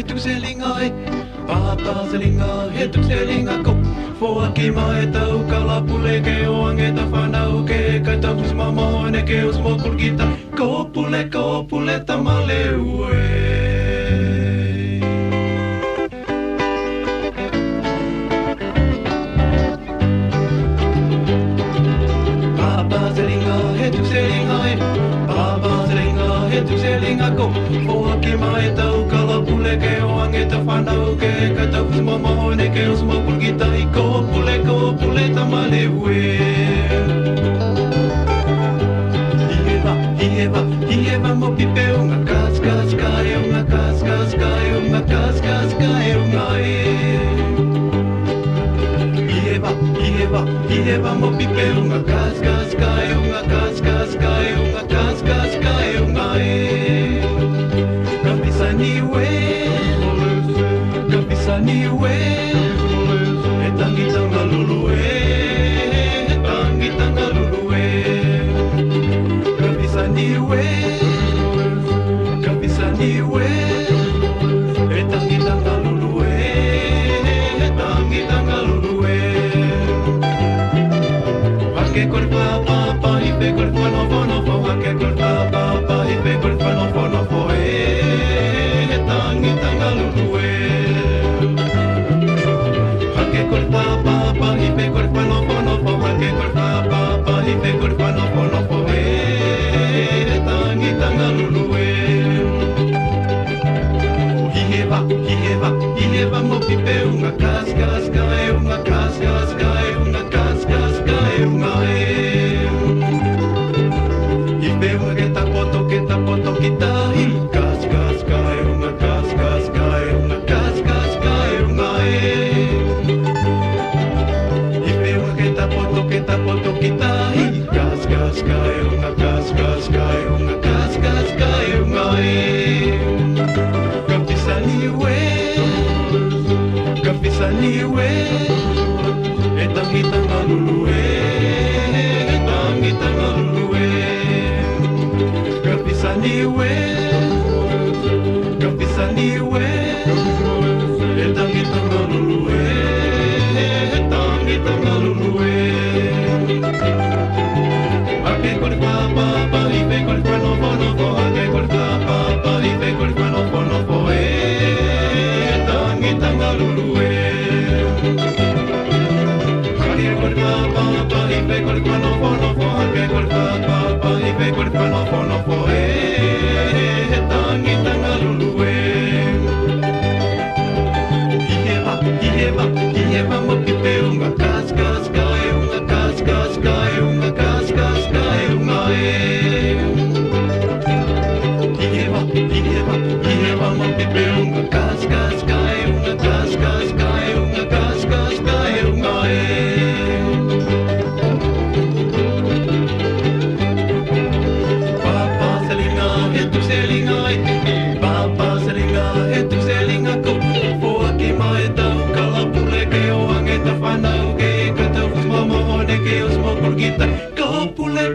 tu selingai, papa selinga, tu selinga ko. Foa ki mai tau kalapule ke oange ta whanau ke kaitau mama ne ke os mo kurgita. Ko pule tamale ue. Tu selingai, papa selinga, tu selinga ko. Foa ki mai tau kalapule ke oange ta whanau ke kaitau mama ne ke os mo kurgita. Ko pule tamale ue. Hieva mo pipe unga kas kai unga kas kai unga kas kai unga e. Hieva mo pipe unga kas kai unga kas kai unga kas kai unga e. Kapisani ue e tangitanga lulu e. Kapisani ue e tangitanga lulu e. Hake kol papa ipe kol no hake kol papa ipe kol no e tangitanga lulu e. Hake kol papa ipe kol no hake kol papa ipe kol no e tangitanga lulu e. Hieva mo pipe unga kas kai unga kas kai unga kas kai unga e. Ipe unga ke tapoto kitahi kas kai unga kas kai unga kas kai unga e. Ipe unga ke tapoto kitahi kas kai unga kas kai unga kas kai unga e. Kapisani ue e tangitanga lulu e. Kapisani ue e tangitanga lulu e. Hake kol papa ipe kol no hake kol papa ipe kol no e tangitanga lulu e. Hake kol papa ipe kol no hake kol papa ipe kol no e tangitanga lulu e. Hieva mo pipe unga kas kai unga kas kai unga kas kai unga e. Hieva mo pipe unga kas kai unga kas kai unga kas kai unga e. Papa selinga tu selingai, papa selinga tu selinga ko. Foa ki mai tau kalapule ke oange ta whanau ke katau mama hone ke os mo kurgita. Ko pule